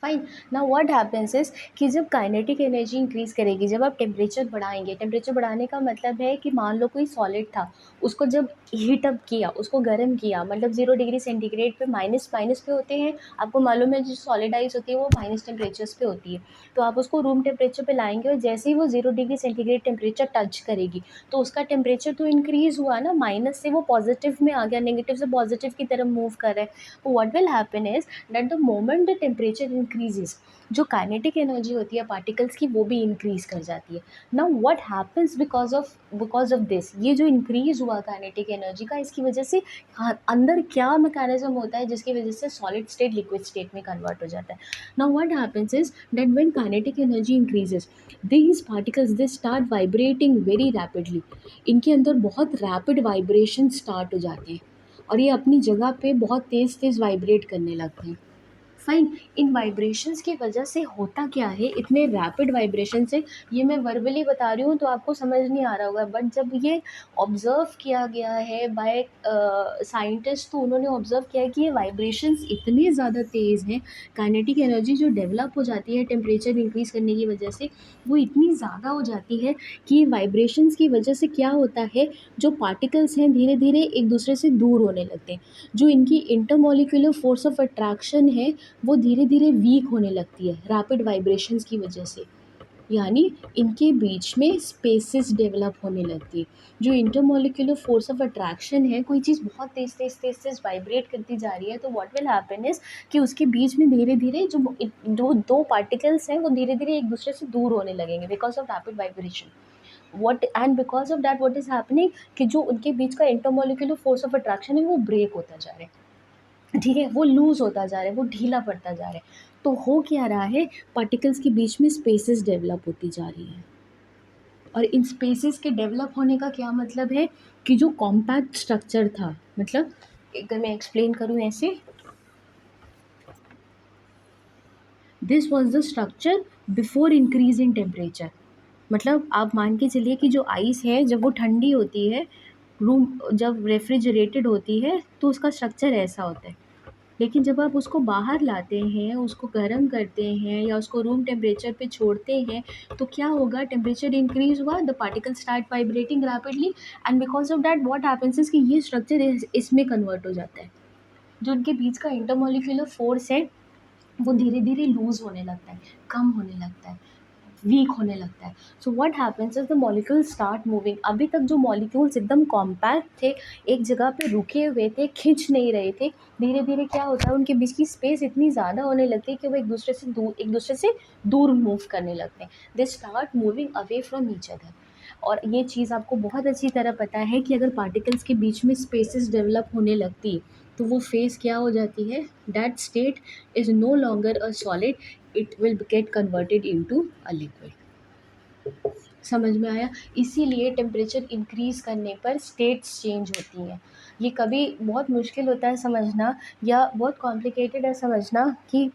Fine. Now what happens is कि जब kinetic energy increase करेगी, जब आप टेम्परेचर बढ़ाएंगे, टेम्परेचर बढ़ाने का मतलब है कि मान लो कोई सॉलिड था, उसको जब हीट अप किया, उसको गर्म किया, मतलब 0 डिग्री सेंटीग्रेड पे, माइनस माइनस पे होते हैं, आपको मालूम है जो सॉलिड आइस होती है वो माइनस टेम्परेचर्स पे होती है। तो आप उसको रूम टेम्परेचर पे लाएंगे और जैसे ही वो 0 डिग्री सेंटीग्रेड टेम्परेचर टच करेगी तो उसका टेम्परेचर तो इंक्रीज हुआ ना, माइनस से वो पॉजिटिव में आ गया, नेगेटिव से पॉजिटिव की तरफ मूव कर रहा है। तो what will happen is that the moment the temperature increases, जो काइनेटिक एनर्जी होती है पार्टिकल्स की वो भी इंक्रीज कर जाती है। Now what happens because of this, ये जो इंक्रीज हुआ काइनेटिक एनर्जी का, इसकी वजह से हाँ, अंदर क्या मैकेनिज्म होता है जिसकी वजह से सॉलिड स्टेट लिक्विड स्टेट में कन्वर्ट हो जाता है। Now what happens is that when kinetic energy increases, these particles they start vibrating very rapidly. इनके अंदर बहुत रैपिड वाइब्रेशन स्टार्ट हो जाते हैं और ये अपनी जगह पे बहुत तेज़ तेज़ वाइब्रेट करने लगते हैं। फाइन। इन वाइब्रेशंस की वजह से होता क्या है, इतने रैपिड वाइब्रेशन से, ये मैं वर्बली बता रही हूँ तो आपको समझ नहीं आ रहा होगा, बट जब ये ऑब्जर्व किया गया है बाय साइंटिस्ट, तो उन्होंने ऑब्जर्व किया है कि ये वाइब्रेशंस इतने ज़्यादा तेज़ हैं, काइनेटिक एनर्जी जो डेवलप हो जाती है टेम्परेचर इंक्रीज़ करने की वजह से, वो इतनी ज़्यादा हो जाती है कि वाइब्रेशंस की वजह से क्या होता है, जो पार्टिकल्स हैं धीरे धीरे एक दूसरे से दूर होने लगते हैं। जो इनकी इंटरमोलिकुलर फोर्स ऑफ अट्रैक्शन है वो धीरे धीरे वीक होने लगती है रैपिड वाइब्रेशंस की वजह से। यानी इनके बीच में स्पेसेस डेवलप होने लगती है। जो इंटरमोलिकुलर फोर्स ऑफ अट्रैक्शन है, कोई चीज़ बहुत तेज तेज तेज तेज वाइब्रेट करती जा रही है, तो व्हाट विल हैपन इज कि उसके बीच में धीरे धीरे जो दो पार्टिकल्स हैं वो धीरे धीरे एक दूसरे से दूर होने लगेंगे because of rapid vibration. What and because of that what is happening कि जो उनके बीच का इंटरमोलिकुलर फोर्स ऑफ अट्रैक्शन है वो ब्रेक होता जा रहा है, ठीक है, वो लूज़ होता जा रहा है, वो ढीला पड़ता जा रहा है। तो हो क्या रहा है, पार्टिकल्स के बीच में स्पेसेस डेवलप होती जा रही हैं। और इन स्पेसेस के डेवलप होने का क्या मतलब है कि जो कॉम्पैक्ट स्ट्रक्चर था, मतलब अगर मैं एक्सप्लेन करूँ ऐसे, this was the structure before increase in temperature. मतलब आप मान के चलिए कि जो आइस है जब वो ठंडी होती है, रूम जब रेफ्रिजरेटेड होती है तो उसका स्ट्रक्चर ऐसा होता है। लेकिन जब आप उसको बाहर लाते हैं, उसको गर्म करते हैं या उसको रूम टेम्परेचर पे छोड़ते हैं, तो क्या होगा, टेम्परेचर इंक्रीज हुआ, the particle start vibrating rapidly, and because of that what happens is कि ये स्ट्रक्चर इसमें कन्वर्ट हो जाता है। जो उनके बीच का इंटरमोलिकुलर फोर्स है वो धीरे धीरे लूज होने लगता है, कम होने लगता है, वीक होने लगता है। So what happens is the molecule start moving. अभी तक जो मॉलिक्यूल्स एकदम कॉम्पैक्ट थे, एक जगह पे रुके हुए थे, खिंच नहीं रहे थे, धीरे धीरे क्या होता है, उनके बीच की स्पेस इतनी ज़्यादा होने लगती है कि वो एक दूसरे से दूर मूव करने लगते हैं। They start moving away from each other. और ये चीज़ आपको बहुत अच्छी तरह पता है कि अगर पार्टिकल्स के बीच में स्पेसेस डेवलप होने लगती तो वो फेस क्या हो जाती है, that state is no longer a solid, it will get converted into a liquid. समझ में आया? इसीलिए टेम्परेचर इंक्रीज़ करने पर स्टेट्स चेंज होती हैं। ये कभी बहुत मुश्किल होता है समझना या बहुत कॉम्प्लिकेटेड है समझना कि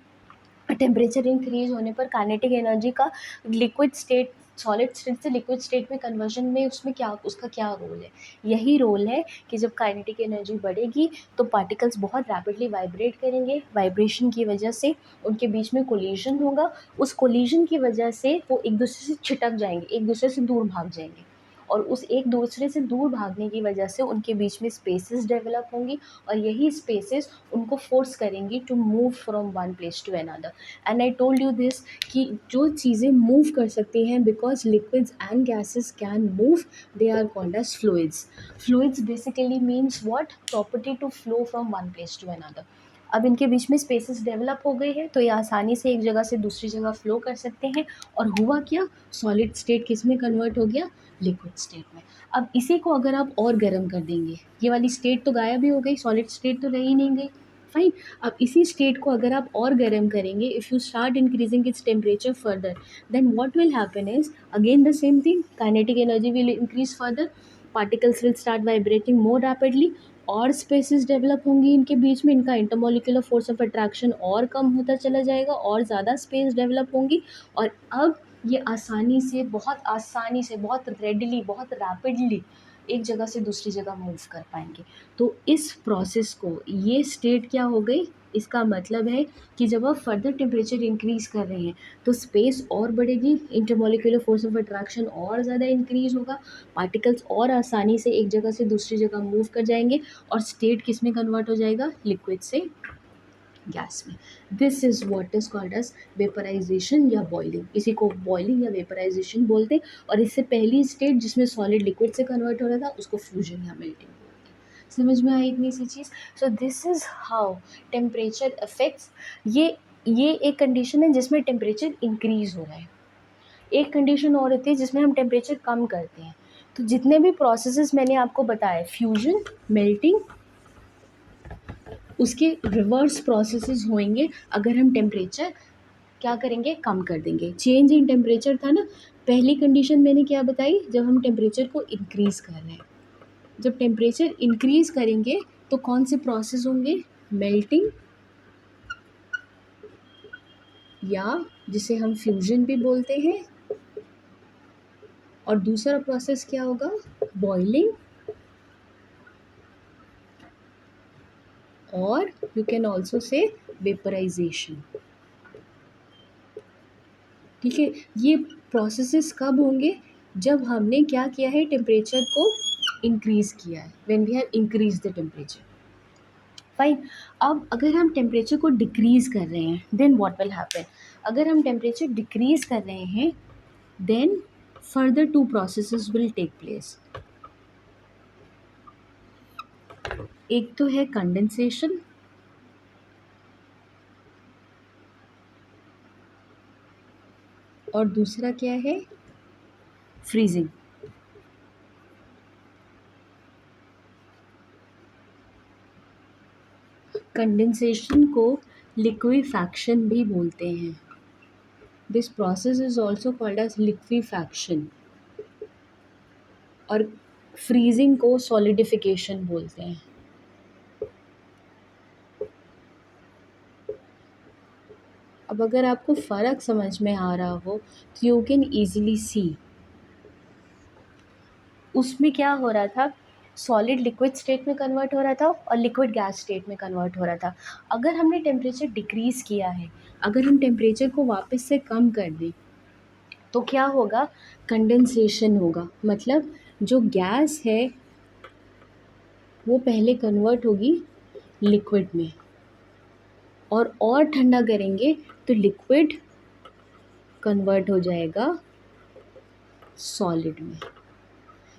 टेम्परेचर इंक्रीज होने पर काइनेटिक एनर्जी का लिक्विड स्टेट, सॉलिड स्टेट से लिक्विड स्टेट में कन्वर्जन में उसमें क्या, उसका क्या रोल है। यही रोल है कि जब काइनेटिक एनर्जी बढ़ेगी तो पार्टिकल्स बहुत रैपिडली वाइब्रेट करेंगे, वाइब्रेशन की वजह से उनके बीच में कोलिजन होगा, उस कोलिजन की वजह से वो एक दूसरे से छिटक जाएंगे, एक दूसरे से दूर भाग जाएंगे, और उस एक दूसरे से दूर भागने की वजह से उनके बीच में स्पेसेस डेवलप होंगी, और यही स्पेसेस उनको फोर्स करेंगी to move from one place to another. And I told you this कि जो चीज़ें मूव कर सकती हैं, because liquids and gases can move, they are called as fluids. Fluids basically means what, property to flow from one place to another. अब इनके बीच में spaces develop हो गए हैं तो ये आसानी से एक जगह से दूसरी जगह फ्लो कर सकते हैं। और हुआ क्या, सॉलिड स्टेट किस में कन्वर्ट हो गया, लिक्विड स्टेट में। अब इसी को अगर आप और गर्म कर देंगे, ये वाली स्टेट तो गायब ही हो गई, सॉलिड स्टेट तो रह ही नहीं गई। फाइन। अब इसी स्टेट को अगर आप और गर्म करेंगे, if you start increasing its temperature further, then what will happen is again the same thing, kinetic energy will increase further, particles will start vibrating more rapidly, और स्पेसेस डेवलप होंगी इनके बीच में, इनका इंटरमोलिकुलर फोर्स ऑफ अट्रैक्शन और कम होता चला जाएगा, और ज़्यादा स्पेस डेवलप होंगी, और अब ये आसानी से, बहुत रेडिली, बहुत रैपिडली एक जगह से दूसरी जगह मूव कर पाएंगे। तो इस प्रोसेस को, ये स्टेट क्या हो गई, इसका मतलब है कि जब आप फर्दर टेम्परेचर इंक्रीज़ कर रहे हैं तो स्पेस और बढ़ेगी, इंटरमॉलिक्यूलर फोर्स ऑफ अट्रैक्शन और ज़्यादा इंक्रीज़ होगा, पार्टिकल्स और आसानी से एक जगह से दूसरी जगह मूव कर जाएंगे और स्टेट किस में कन्वर्ट हो जाएगा, लिक्विड से गैस में। This is what is called as vaporisation या बॉइलिंग। इसी को बॉइलिंग या वेपराइजेशन बोलते हैं। और इससे पहली स्टेट जिसमें सॉलिड लिक्विड से कन्वर्ट हो रहा था उसको फ्यूजन या मेल्टिंग बोलते हैं। समझ में आई इतनी सी चीज़। So this is how temperature affects. ये एक कंडीशन है जिसमें टेम्परेचर इंक्रीज़ हो रहा है। एक कंडीशन और होती है जिसमें हम टेम्परेचर कम करते हैं। तो जितने भी प्रोसेसेस मैंने आपको बताए, फ्यूजन, मेल्टिंग, उसके रिवर्स प्रोसेसेस होंगे अगर हम टेम्परेचर क्या करेंगे, कम कर देंगे। चेंज इन टेम्परेचर था ना, पहली कंडीशन मैंने क्या बताई, जब हम टेम्परेचर को इंक्रीज़ कर रहे हैं। जब टेम्परेचर इंक्रीज़ करेंगे तो कौन से प्रोसेस होंगे, मेल्टिंग, या जिसे हम फ्यूजन भी बोलते हैं, और दूसरा प्रोसेस क्या होगा, बॉइलिंग, और you can also say vaporisation. ठीक है, ये प्रोसेसेस कब होंगे, जब हमने क्या किया है, टेम्परेचर को इंक्रीज़ किया है, when we have increase the temperature. Fine. अब अगर हम टेम्परेचर को डिक्रीज़ कर रहे हैं देन व्हाट विल हैपन। अगर हम टेम्परेचर डिक्रीज़ कर रहे हैं then further two processes will take place. एक तो है कंडेंसेशन, और दूसरा क्या है, फ्रीजिंग। कंडेंसेशन को लिक्विफैक्शन भी बोलते हैं। This process is also called as liquefaction. और फ्रीजिंग को सॉलिडिफिकेशन बोलते हैं। अब अगर आपको फ़र्क समझ में आ रहा हो तो यू कैन ईजिली सी उसमें क्या हो रहा था, सॉलिड लिक्विड स्टेट में कन्वर्ट हो रहा था और लिक्विड गैस स्टेट में कन्वर्ट हो रहा था। अगर हमने टेम्परेचर डिक्रीज़ किया है, अगर हम टेम्परेचर को वापस से कम कर दें तो क्या होगा, कंडेंसेशन होगा। मतलब जो गैस है वो पहले कन्वर्ट होगी लिक्विड में, और ठंडा करेंगे तो लिक्विड कन्वर्ट हो जाएगा सॉलिड में।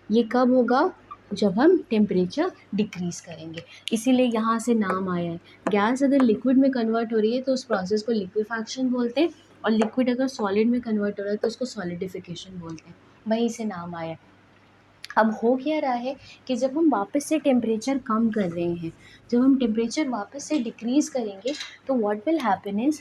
ये कब होगा, जब हम टेम्परेचर डिक्रीज़ करेंगे। इसीलिए यहाँ से नाम आया है। गैस अगर लिक्विड में कन्वर्ट हो रही है तो उस प्रोसेस को लिक्विफैक्शन बोलते हैं, और लिक्विड अगर सॉलिड में कन्वर्ट हो रहा है तो उसको सॉलिडिफिकेशन बोलते हैं। वहीं से नाम आया। अब हो क्या रहा है कि जब हम वापस से टेम्परेचर कम कर रहे हैं, जब हम टेम्परेचर वापस से डिक्रीज़ करेंगे तो व्हाट विल हैपन इज़,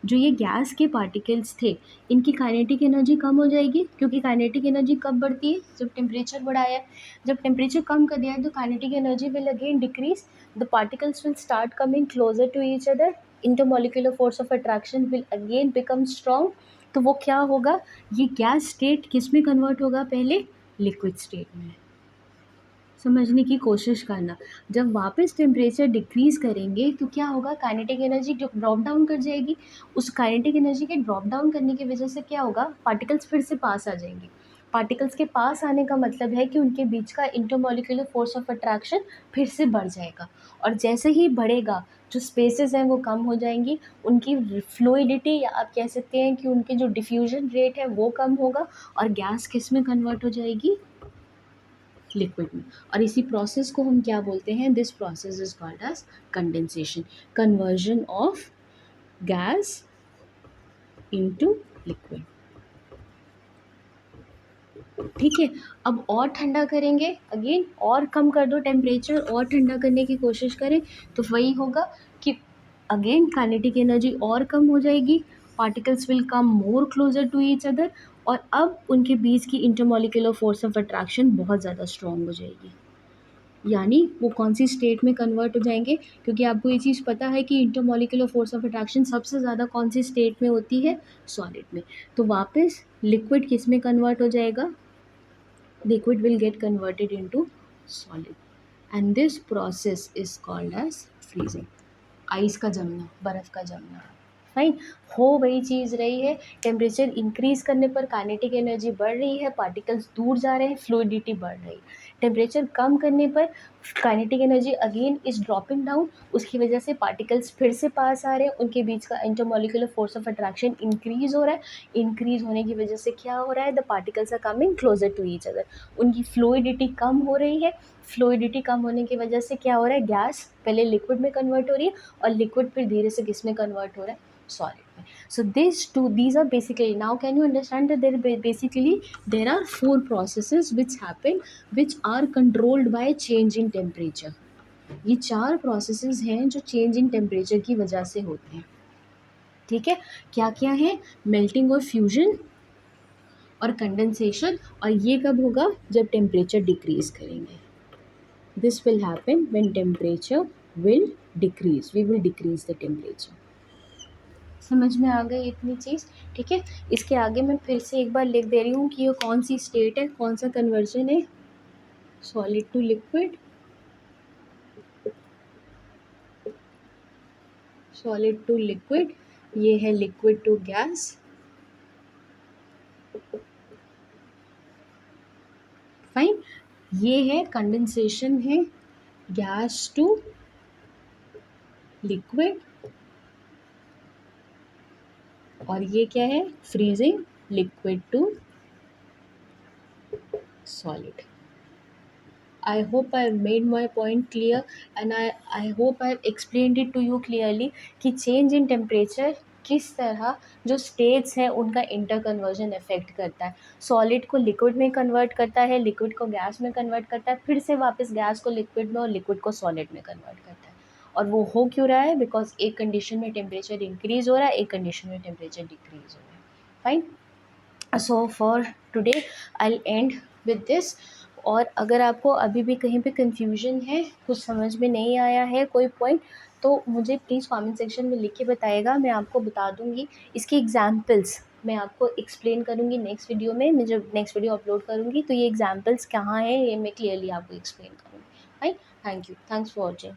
जो ये गैस के पार्टिकल्स थे इनकी काइनेटिक एनर्जी कम हो जाएगी, क्योंकि काइनेटिक एनर्जी कब बढ़ती है, जब टेम्परेचर बढ़ाया है। जब टेम्परेचर कम कर दिया है तो kinetic energy will again decrease, the particles will start coming closer to each other, intermolecular force of attraction will again become strong. तो वो क्या होगा, ये गैस स्टेट किस में कन्वर्ट होगा, पहले लिक्विड स्टेट में। समझने की कोशिश करना, जब वापस टेम्परेचर डिक्रीज़ करेंगे तो क्या होगा, काइनेटिक एनर्जी ड्रॉप डाउन कर जाएगी। उस काइनेटिक एनर्जी के ड्रॉप डाउन करने की वजह से क्या होगा, पार्टिकल्स फिर से पास आ जाएंगे। पार्टिकल्स के पास आने का मतलब है कि उनके बीच का इंटरमॉलिक्यूलर फोर्स ऑफ अट्रैक्शन फिर से बढ़ जाएगा, और जैसे ही बढ़ेगा जो स्पेसेस हैं वो कम हो जाएंगी, उनकी फ्लूइडिटी, या आप कह सकते हैं कि उनके जो डिफ्यूजन रेट है वो कम होगा, और गैस किस में कन्वर्ट हो जाएगी, लिक्विड में। और इसी प्रोसेस को हम क्या बोलते हैं, this process is called as condensation, conversion of gas into liquid. ठीक है, अब और ठंडा करेंगे, अगेन और कम कर दो टेम्परेचर, और ठंडा करने की कोशिश करें तो वही होगा कि अगेन काइनेटिक एनर्जी और कम हो जाएगी, particles will come more closer to each other, और अब उनके बीच की इंटरमॉलिक्यूलर फोर्स ऑफ अट्रैक्शन बहुत ज़्यादा स्ट्रॉन्ग हो जाएगी। यानी वो कौन सी स्टेट में कन्वर्ट हो जाएंगे, क्योंकि आपको ये चीज़ पता है कि इंटरमॉलिक्यूलर फोर्स ऑफ अट्रैक्शन सबसे ज़्यादा कौन सी स्टेट में होती है, सॉलिड में। तो वापस लिक्विड किस में कन्वर्ट हो जाएगा, liquid will get converted into solid. And this process is called as freezing. Ice का जमना, बर्फ़ का जमना। फाइन, हो वही चीज़ रही है। टेम्परेचर इंक्रीज करने पर काइनेटिक एनर्जी बढ़ रही है, पार्टिकल्स दूर जा रहे हैं, फ्लूइडिटी बढ़ रही है। टेम्परेचर कम करने पर kinetic energy again is dropping down, उसकी वजह से पार्टिकल्स फिर से पास आ रहे हैं, उनके बीच का intermolecular force of attraction increase हो रहा है। इंक्रीज होने की वजह से क्या हो रहा है, the particles are coming closer to each other, उनकी फ्लूइडिटी कम हो रही है। फ्लूइडिटी कम होने की वजह से क्या हो रहा है, गैस पहले लिक्विड में कन्वर्ट हो रही है और लिक्विड फिर धीरे से किस में कन्वर्ट हो रहा है, सॉलिड में। So these are basically, now can you understand that there are four processes which happen, which are controlled by change in temperature. ये 4 प्रोसेसेस हैं जो चेंज इन टेम्परेचर की वजह से होते हैं। ठीक है, क्या क्या है, मेल्टिंग और फ्यूजन और कंडेंसेशन, और ये कब होगा, जब टेम्परेचर डिक्रीज करेंगे। This will happen when temperature will decrease, we will decrease the temperature. समझ में आ गई इतनी चीज़। ठीक है, इसके आगे मैं फिर से एक बार लिख दे रही हूँ कि ये कौन सी स्टेट है, कौन सा कन्वर्जन है, solid to liquid, solid to liquid, ये है लिक्विड टू गैस, फाइन, ये है कंडेंसेशन है, गैस टू लिक्विड, और ये क्या है, freezing, liquid to solid. I hope I have made my point clear, and I hope I have explained it to you clearly कि change in temperature किस तरह जो स्टेट्स हैं उनका इंटर कन्वर्जन इफेक्ट करता है। सॉलिड को लिक्विड में कन्वर्ट करता है, लिक्विड को गैस में कन्वर्ट करता है, फिर से वापस गैस को लिक्विड में और लिक्विड को सॉलिड में कन्वर्ट करता है। और वो हो क्यों रहा है, बिकॉज एक कंडीशन में टेम्परेचर इंक्रीज हो रहा है, एक कंडीशन में टेम्परेचर डिक्रीज हो रहा है। Fine, so for today I and with this. और अगर आपको अभी भी कहीं पे कन्फ्यूजन है, कुछ समझ में नहीं आया है कोई पॉइंट, तो मुझे प्लीज़ कमेंट सेक्शन में लिख के बताइएगा, मैं आपको बता दूंगी। इसकी एग्जांपल्स मैं आपको एक्सप्लेन करूंगी नेक्स्ट वीडियो में, मैं जब नेक्स्ट वीडियो अपलोड करूंगी तो ये एग्जांपल्स कहाँ हैं ये मैं क्लियरली आपको एक्सप्लेन करूँगी। Right, thank you, thanks for watching.